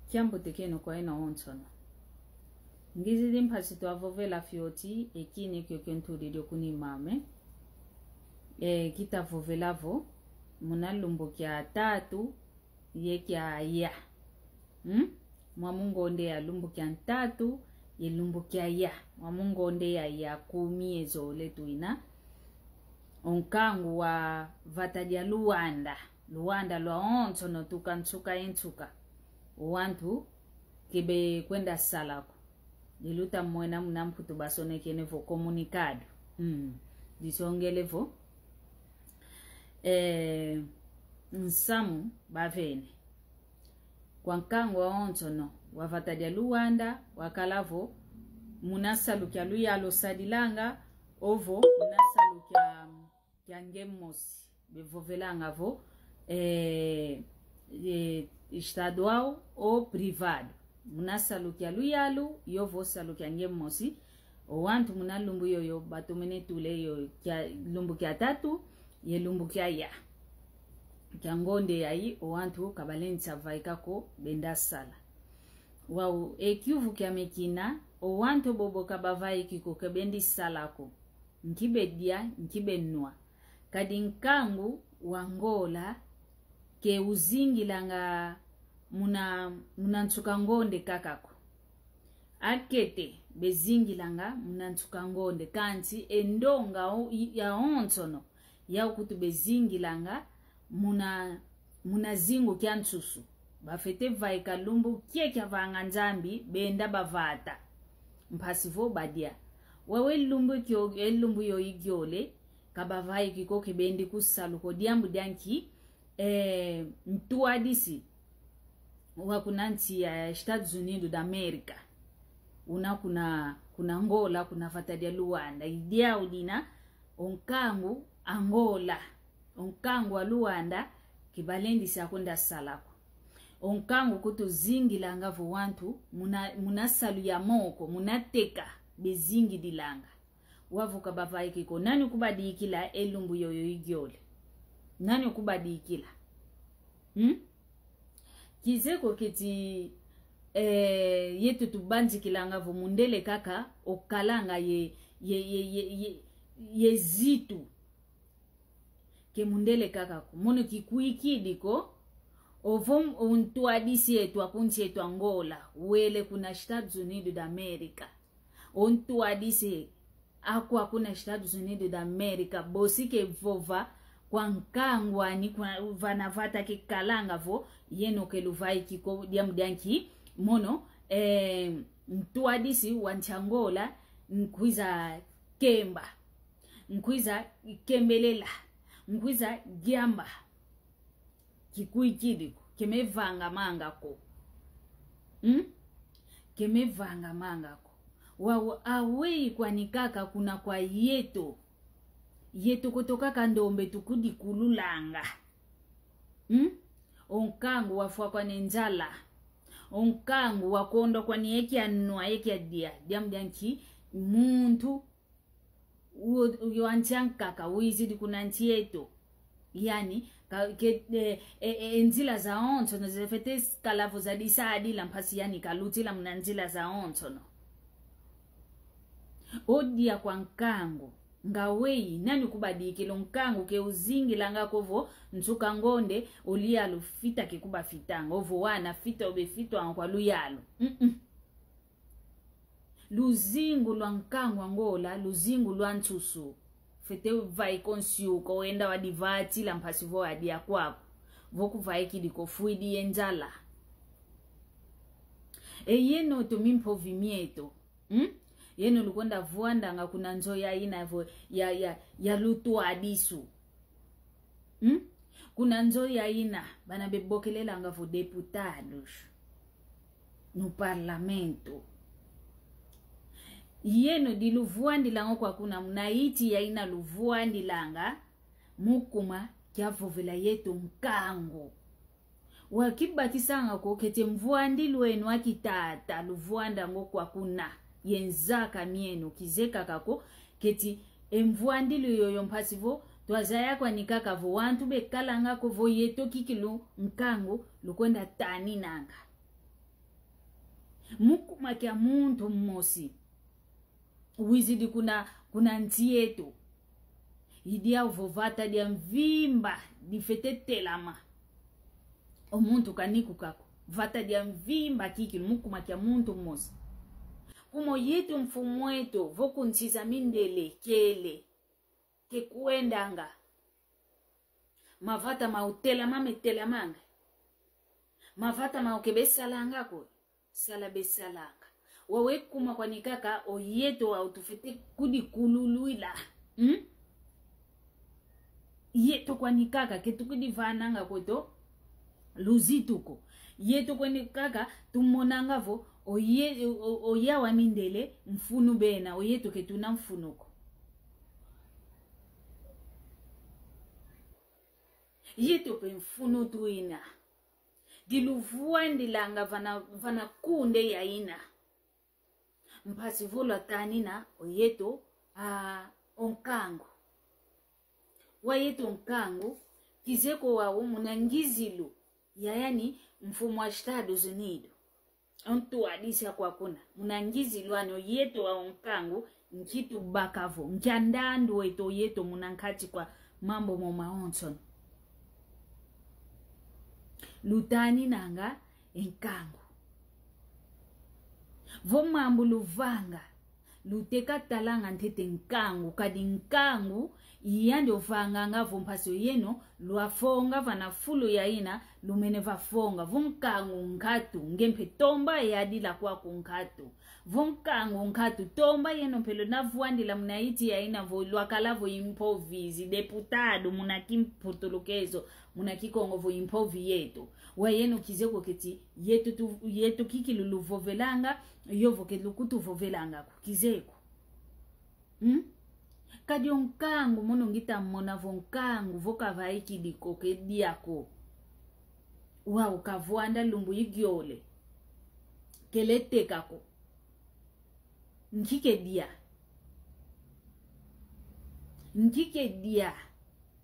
Kiambo tekeno kwa ina onsono. Ngizi dimpasi tu avovela fioti ekini kyo kenturi dio kuni mame. Kita vovelavo muna lumbu kia tatu ye kia ya. Mwamungo onde ya lumbu kia tatu ye lumbu kia ya. Mwamungo onde ya kumi ezo letu ina. Onkangu wa vatadia Luanda. Luanda lwa onsono tukansuka ensuka. Wantu kebe kwenda salako. Diluta mwena mnamputu basone kenevo komunikado. Disongelevo. Nsamu bavene. Kwa nkangu wa onsono wavatadia Luanda wakalavo munasalu kia luyalo sadilanga ovo munasalu kia ngemosi bevovelanga vo estadual ou privado. Munasalu kia luyalu yovo salu kia ngemosi o wantu munalumbu yoyo batumene tule yo kia lumbu kia tatu ye lumbu kia ya kia ngonde yayi o wantu kabalenza vaikako benda sala wau ekiuvu kia mekina o wantu bobo kabavai kiko kebendi salako nkibedia nkibenua kadinkangu wangola ke uzingilanga munantsuka ngonde kakako akete bezingilanga munantsuka ngonde kanti endonga ya onsono ya ukutu bezingilanga muna zingu kia ntsusu bafete vaika lumbu kie kia vanga nzambi benda bavata mpasivo badia wawe lumbu yo igiole kabavai kiko kibendi kusaluko diambu dianki mtuadisi wakunanti ya Estados Unidos da America kuna Angola kuna vatadia Luanda idia udina onkangu Angola onkangu wa Luanda kibalendi sakonda salako onkangu kuto zingi langa vo wantu munasalu ya moko munateka bezingi dilanga wavu kabavai kiko nani kubadikila elumbu yoyo igiole nani kubadikila kizeko kiti yetu tubanji kilanga vo mundele kaka okalanga ye zitu ke mundele kaka mono kikuikidiko ovom ontuadisi yetu apunti yetu Angola wele kuna Estados Unidos da America ontuadisi akwa kuna Estados Unidos da America bosike vova kwa nkangwa ni kwa vanavata kikalanga vo yeno keluvai kiko diamdianki mono mtuadisi wanchangola nkwiza kemba nkwiza kembelela nkwiza giamba kikuikidiko kemevanga mangako kemevanga mangako wawo awei kwa nikaka kuna kwa yeto kutoka kandombe tukudi kululanga onkangu wafua kwa nenjala onkangu wakondo kwa nieki anua eki adia diamdianki muntu uyoanchankaka uizidi kuna nchi yetu yani enzila za ontono zefete kalavu za disadi lampasi yani kalutila mnanzila za ontono odia kwa nkangu ngawei nani kubadikilo nkangu ke uzingi langa kovo nsuka ngonde olialu fita kikuba fitanga ovo wana fita obefito kwa luyalo luzingu lwa nkangu Angola luzingu lwa ntsusu fete vai konsiuko wenda wadivati lampasivo adia kwako voku vai kidiko fuidi enjala yeno to mimpovimieto yeno lukonda vuanda nga kuna nzo ya ina vo ya lutu adisu kuna nzo ya ina bana bebokelela nga vo deputados no parlamento yeno di luvuandi langa kwa kuna mnaiti ya ina luvuandi langa mukuma kia vovela yetu nkango wakibatisanga ko kete mvuandi lwenu akitata luvuanda ngo kwa kuna yenzaka mieno kizeka kako keti emvuandi luyoyo mpasivo twazaya kwa nikaka vo wantu bekalanga ko vo yeto kikilu nkango lukwenda tani nanga mukuma kia muntu mmosi wizidi kuna nti yetu idia uvovata dia mvimba difete telama omuntu kaniku kako vata dia mvimba kiki mukuma kia muntu mmosi kumo yetu mfumu wetu vokuntiza mindele kele ke kuendanga mavata mautela mametela manga mavata maukebesalanga ko sala besalanga wawe kuma kwa nikaka oyeto wa utufete kudi kululuila yeto kwa nikaka ketukudi vananga koto luzituko yeto kwa nikaka tumonanga vo oya wa mindele mfunu bena oyeto ketuna mfunuko yeto pe mfunu tuina diluvuandilanga vana kunde ya ina mpasi vola tanina oyeto onkango wayeto onkango kizeko wawo munangizilu yani mfumu wa Estados Unidos ontu adisa kwa kuna munangizilu ano yeto wa onkango nkitu bakavo nkiandandu weto yeto munankati kwa mambo momaonson lutani nanga enkango vomambu luvanga luteka talanga ntete nkangu kadi nkangu iyande uvanga nga vompasio yeno luafonga vana fulu ya ina lumene vafonga vonkangu nkatu ngempe tomba yadila kwa kunkatu vonkangu nkatu tomba yeno pelo na vuandila munaiti ya ina vo luakala vo impovizi deputado munakimpotolokezo munakikongo vo impovi yetu wayeno kizeko keti yetu kiki luluvovelanga yovo ke lukutu vovelanga kizeko kadi onkangu mono ngita mona vonkangu voka vaiki dikoke diako wow kavuanda lumbu igiole kelete kako nkike dia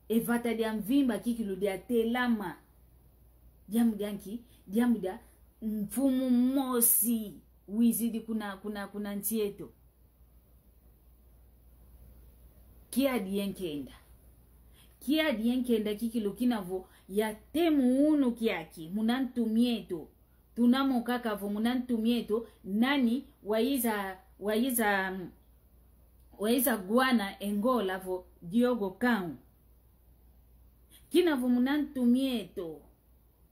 evata dia mvimba kikilu dia telama diamuda mfumu mosi wizidi kuna ntieto kia dienkenda kikilu kinavo ya temu unu kiaki munantumieto tunamo kakavo munantumieto nani waiza guana engola vo Diogo Kau kinavo munantumieto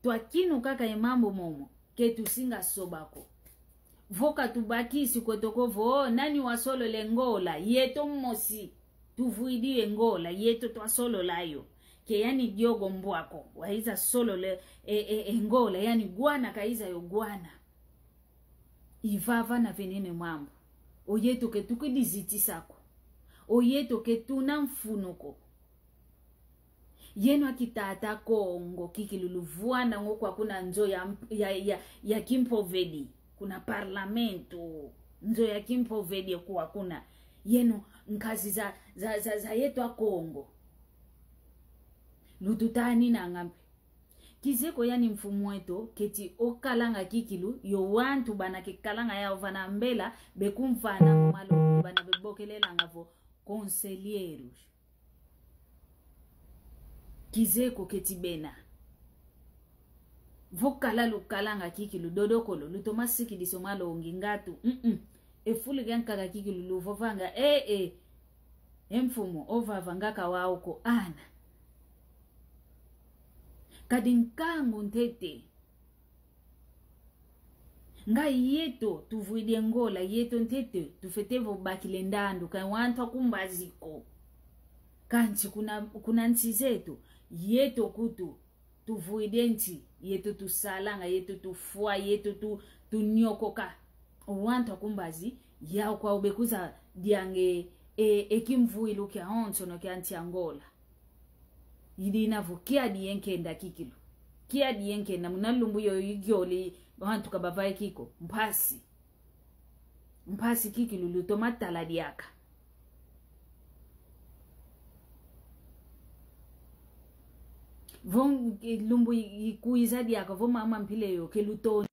twakinu kaka emambo momo ketu singa sobako voka tubakisi kotoko vo nani wasolo lengola yeto mmosi tuvuidi engola yeto twasolo layo ke yani Diogo mbwako waiza solo le engola yani guana kaiza yo guana ivava na venene mambo oyeto ke tukidiziti sako oyeto ke tuna mfunuko yeno akitata Kongo kikiluluvuana ngokwa kuna nzo ya Kimpovedi kuna parlamento nzo ya Kimpovedi kwa kuna yeno nkazi za yetu a Kongo lututani na ngampe kizeko yani mfumu wetu keti okalanga kikilu yo wantu bana kikalanga ya vana mbela bekumfana malo bana bebokelela ngavo conselieros kizeko keti bena vokala lukalanga kikilu dodokolo lutomasiki disomalo ngingatu efuli gankaka kikilu luvovanga emfumo ovavangaka wauko ana kadinkangu ntete nga yeto tuvuide ngola yeto ntete tufetevo bakile ndandu kai wanta kumbaziko kanchi kuna nchi zetu yeto kutu tuvuide nchi yeto tusalanga yeto tufua yeto tunyokoka wanta kumbazi yao kwa ubekuza diange ekimvuilu kia onso no kia nchi Angola yidi inavukia dienkenda kikilu kia dienkenda munalumbu yo yigyoli wantu kabavaye kiko mpasi kikilu lutomatala diaka von lumbu ikuiza diaka voma ama mpile yo ke lutoni